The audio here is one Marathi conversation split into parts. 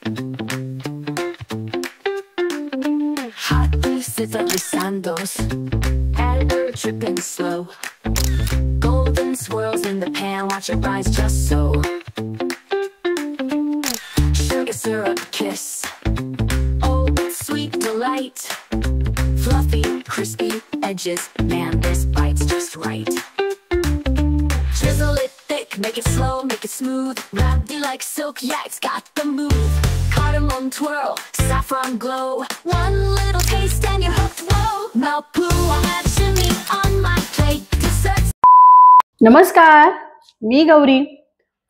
Hot pieces of the sandals, air dripping slow. Golden swirls in the pan, watch it rise just so. Sugar syrup kiss, oh sweet delight. Fluffy, crispy edges, man this bites just right. Drizzle it thick, make it slow, make it smooth. Wrapped you like silk, yeah it's got the move. Cardamom twirl, saffron glow. One little taste and you're hooked, whoa. Malpua have shimmy on my plate. Desserts. नमस्कार, मी गौरी.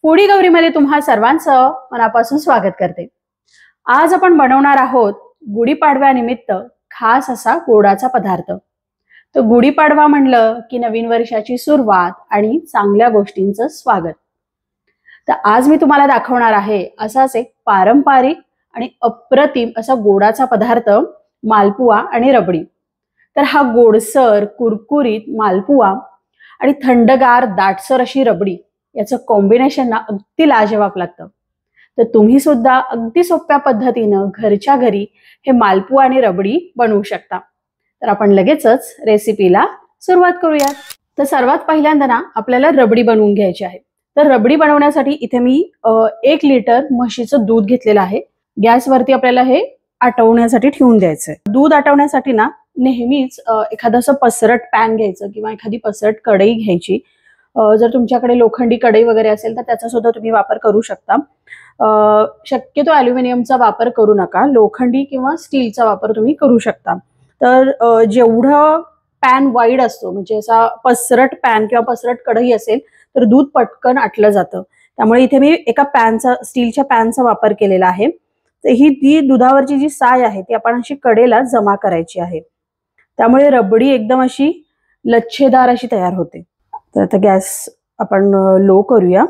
फूडी गौरीमध्ये तुम्हा सर्वांचं मनापासून स्वागत करते. आज आपण बनवणार आहोत गुढीपाडव्यानिमित्त खास असा गोडाचा पदार्थ. तर गुढीपाडवा म्हणलं की नवीन वर्षाची सुरुवात आणि चांगल्या गोष्टींचं स्वागत. तर आज मी तुम्हाला दाखवणार आहे असाच एक पारंपरिक आणि अप्रतिम असा गोडाचा पदार्थ, मालपुआ आणि रबडी. तर हा गोडसर कुरकुरीत मालपुआ आणि थंडगार दाटसर अशी रबडी याचं कॉम्बिनेशन ना अगदी लाजवाब लागतं. तर तुम्ही सुद्धा अगदी सोप्या पद्धतीनं घरच्या घरी हे मालपुआ आणि रबडी बनवू शकता. तर आपण लगेचच रेसिपीला सुरुवात करूयात. तर सर्वात पहिल्यांदा ना आपल्याला रबडी बनवून घ्यायची आहे. तर रबडी बनवण्यासाठी इथे मी 1 लिटर म्हशीचं दूध घेतलेलं आहे. गॅसवरती आपल्याला हे आटवण्यासाठी ठेवून द्यायचंय. दूध आटवण्यासाठी ना नेहमीच एखादं असं पसरट पॅन घ्यायचं किंवा एखादी पसरट कढई घ्यायची. जर तुमच्याकडे लोखंडी कढई वगैरे असेल तर त्याचा सुद्धा तुम्ही वापर करू शकता. शक्यतो ॲल्युमिनियमचा वापर करू नका, लोखंडी किंवा स्टीलचा वापर तुम्ही करू शकता. तर जेवढं पॅन वाईड असतो म्हणजे असा पसरट पॅन किंवा पसरट कढई असेल तर दूध पटकन आटलं जातं. त्यामुळे इथे मी एका पॅनचा, स्टीलच्या पॅनचा वापर केलेला आहे. तर ही दुधावरची जी साय आहे ती आपण अशी कडेला जमा करायची आहे. त्यामुळे रबडी एकदम अशी लच्छेदार अशी तयार होते. तर आता गॅस आपण लो करूया.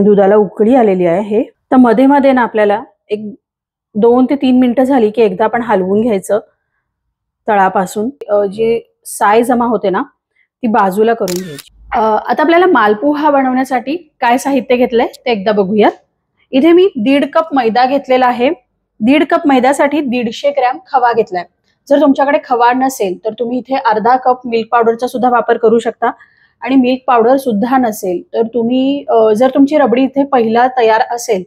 दुधाला उकळी आलेली आहे. तर मध्ये मध्ये ना आपल्याला एक 2 ते 3 मिनिटं झाली की एकदा आपण हलवून घ्यायचं तळापासून. जी साय जमा होते ना ती बाजूला करून घ्यायची. आता आपल्याला मालपुआ बनवण्यासाठी काय साहित्य घेतलंय ते एकदा बघूयात. इथे मी 1.5 कप मैदा घेतलेला आहे. 1.5 कप मैद्यासाठी 150 ग्रॅम खवा घेतलाय. जर तुमच्याकडे खवा नसेल तर तुम्ही इथे अर्धा कप मिल्क पावडरचा सुद्धा वापर करू शकता. आणि मिल्क पावडर सुद्धा नसेल तर तुम्ही जर तुमची रबडी इथे पहिला तयार असेल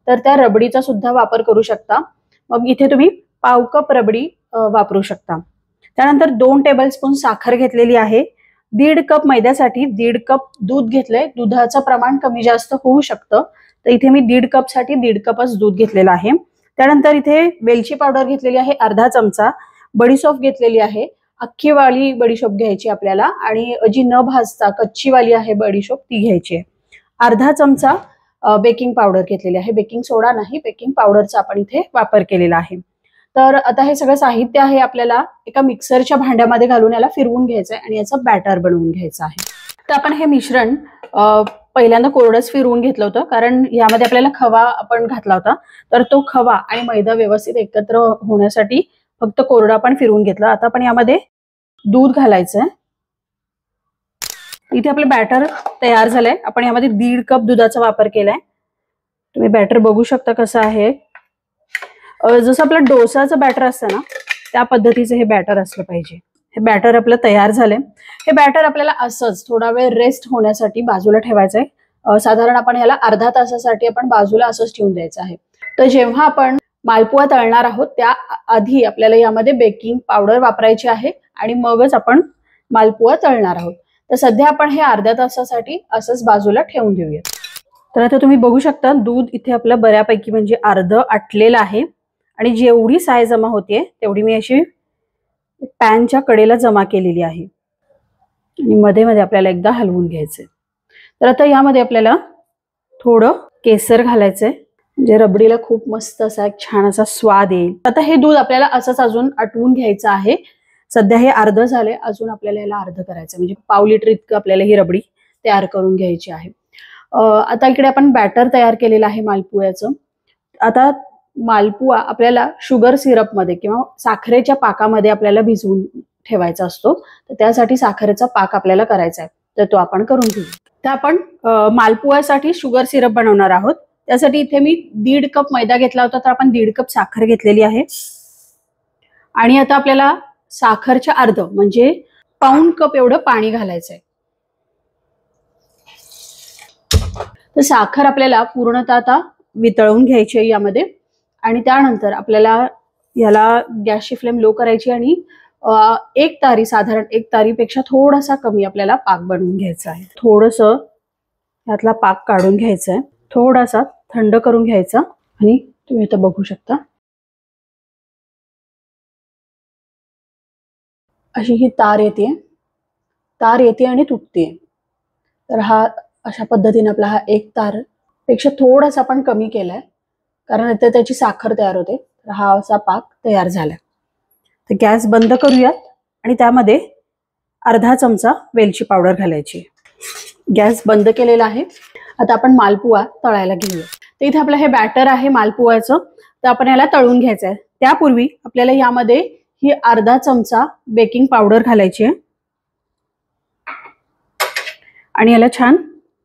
तर त्या रबडीचा सुद्धा वापर करू शकता. मग इथे तुम्ही पाव कप रबडी वापरू शकता. त्यानंतर 2 टेबलस्पून साखर घेतलेली आहे. 1.5 कप मैद्यासाठी 1.5 कप दूध घेतलंय. दुधाचं प्रमाण कमी जास्त होऊ शकतं. तर इथे मी 1.5 कप साठी 1.5 कपच दूध घेतलेलं आहे. त्यानंतर इथे वेलची पावडर घेतलेली आहे अर्धा चमचा. बडीशोप घेतलेली आहे. अख्खीवाली बडीशोप घ्यायची आपल्याला आणि जी न भाजता कच्चीवाली आहे बडीशोप ती घ्यायची आहे. अर्धा चमचा बेकिंग पावडर घेतलेली आहे. बेकिंग सोडा नाही, बेकिंग पावडरचा आपण इथे वापर केलेला आहे. तर आता हे सगळं साहित्य आहे आपल्याला एका मिक्सरच्या भांड्यामध्ये घालून याला फिरवून घ्यायचं आहे आणि याचं बॅटर बनवून घ्यायचं आहे. तर आपण हे मिश्रण पहिल्यांदा कोरडंच फिरवून घेतलं होतं कारण यामध्ये आपल्याला खवा आपण घातला होता. तर तो खवा आणि मैदा व्यवस्थित एकत्र होण्यासाठी फक्त कोरडं आपण फिरवून घेतलं. आता आपण यामध्ये दूध घालायचंय. इथे आपलं बॅटर तयार झालंय. आपण यामध्ये 1.5 कप दुधाचा वापर केलाय. तुम्ही बॅटर बघू शकता कसं आहे. जसं आपलं डोसाचं बॅटर असतं ना त्या पद्धतीचं हे बॅटर असलं पाहिजे. हे बॅटर आपलं तयार झालंय. हे बॅटर आपल्याला असंच थोडा वेळ रेस्ट होण्यासाठी बाजूला ठेवायचंय. साधारण आपण याला अर्धा तासासाठी आपण बाजूला असंच ठेवून द्यायचं आहे. तर जेव्हा आपण मालपुआ तळणार आहोत त्या आधी आपल्याला यामध्ये बेकिंग पावडर वापरायची आहे आणि मगच आपण मालपुआ तळणार आहोत. तर सध्या आपण हे अर्ध्या तासासाठी असंच बाजूला ठेवून देऊया. तर आता तुम्ही बघू शकता दूध इथे आपलं बऱ्यापैकी म्हणजे अर्ध आटलेलं आहे आणि जेवढी साय जमा होतीये तेवढी मी अशी पॅनच्या कडेला जमा केलेली आहे आणि मध्ये मध्ये आपल्याला एकदा हलवून घ्यायचंय. तर आता यामध्ये आपल्याला थोडं केसर घालायचंय म्हणजे रबडीला खूप मस्त असा एक छान असा स्वाद येईल. आता हे दूध आपल्याला असंच अजून आटवून घ्यायचं आहे. सध्या हे अर्ध झाले, अजून आपल्याला याला अर्ध करायचं म्हणजे पाव लिटर इतकं आपल्याला ही रबडी तयार करून घ्यायची आहे. आता इकडे आपण बॅटर तयार केलेलं आहे मालपुआचं. आता मालपुआ आपल्याला शुगर सिरपमध्ये किंवा साखरेच्या पाकामध्ये आपल्याला भिजवून ठेवायचा असतो. तर त्यासाठी साखरेचा पाक आपल्याला करायचा आहे. तर तो आपण करून घेऊ. तर आपण मालपुआसाठी शुगर सिरप बनवणार आहोत. त्यासाठी इथे मी 1.5 कप मैदा घेतला होता, तर आपण 1.5 कप साखर घेतलेली आहे. आणि आता आपल्याला साखरच्या अर्ध म्हणजे पाऊण कप एवढं पाणी घालायचं आहे. तर साखर आपल्याला पूर्णतः आता वितळवून घ्यायची आहे यामध्ये. आणि त्यानंतर आपल्याला याला गॅसची फ्लेम लो करायची आणि एक तारी, साधारण 1 तारीपेक्षा थोडासा कमी आपल्याला पाक बनवून घ्यायचा आहे. थोडंसं यातला पाक काढून घ्यायचा आहे, थोडासा थंड करून घ्यायचा. आणि तुम्ही इथं बघू शकता अशी ही तार येते आणि तुटते. तर हा अशा पद्धतीने आपला हा 1 तार पेक्षा थोडासा आपण कमी केलाय, कारण आता त्याची साखर तयार होते. तर हा असा पाक तयार झालाय. तर गॅस बंद करूयात आणि त्यामध्ये अर्धा चमचा वेलची पावडर घालायची. गॅस बंद केलेला आहे. आता आपण मालपुआ तळायला घेऊया. तर इथे आपलं हे बॅटर आहे मालपुआचं, तर आपण याला तळून घ्यायचं आहे. त्यापूर्वी आपल्याला यामध्ये ही अर्धा चमचा बेकिंग पावडर घालायची आहे आणि याला छान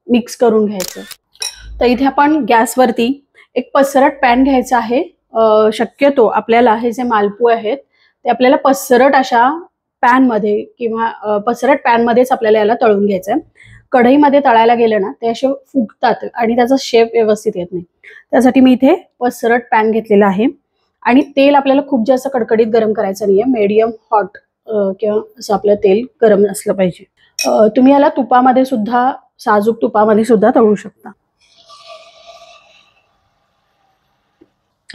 मिक्स करून घ्यायचं. तर इथे आपण गॅसवरती एक पसरट पॅन घ्यायचा आहे. शक्यतो आपल्याला हे जे मालपुआ आहेत ते आपल्याला पसरट अशा पॅनमध्ये किंवा पसरट पॅनमध्येच आपल्याला याला तळून घ्यायचं आहे. कढईमध्ये तळायला गेलं ना ते असे फुगतात आणि त्याचा शेप व्यवस्थित येत नाही. त्यासाठी मी इथे पसरट पॅन घेतलेला आहे. आणि तेल आपल्याला खूप जास्त कडकडीत गरम करायचं नाहीये, मीडियम हॉट किंवा असं आपलं तेल गरम असलं पाहिजे. तुम्ही याला तुपामध्ये सुद्धा, साजूक तुपामध्ये सुद्धा तळू शकता.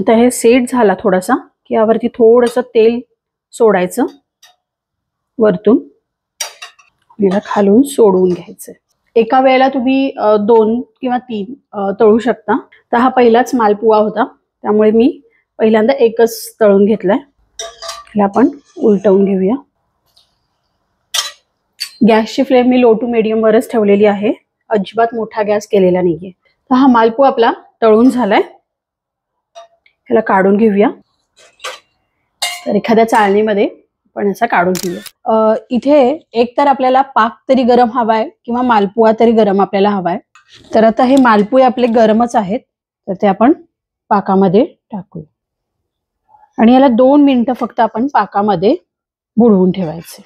आता हे सेट झाला थोडासा की यावरती थोडंसं तेल सोडायचं वरतून, याला खालून सोडून घ्यायचं. एका वेळेला तुम्ही 2 किंवा 3 तळू शकता. तर हा पहिलाच मालपुआ होता, त्यामुळे मी पहिल्यांदा एकच तळून घेतलाय. ह्याला आपण उलटवून घेऊया. गॅसची फ्लेम मी लो टू मीडियम वरच ठेवलेली आहे, अजिबात मोठा गॅस केलेला नाहीये. तर हा मालपुआ आपला तळून झालाय. ह्याला काढून घेऊया. तर एखाद्या चाळणीमध्ये आपण असा काढून घेऊया. इथे एक तर आपल्याला पाक तरी गरम हवाय किंवा मालपुआ तरी गरम आपल्याला हवाय. तर आता हे मालपुए आपले गरमच आहेत, तर ते आपण पाकामध्ये टाकूया आणि याला 2 मिनिटं फक्त आपण पाकामध्ये बुडवून ठेवायचे.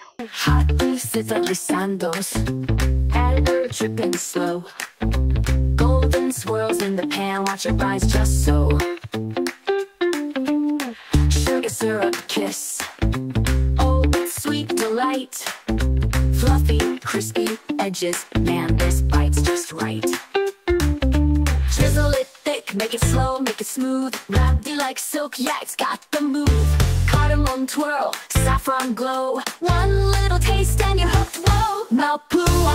Fluffy, crispy edges, man, this bite's just right. Drizzle it thick, make it slow, make it smooth. Wrapped like silk, yeah, it's got the move. Cardamom twirl, saffron glow. One little taste and you're hooked, whoa. Malpua,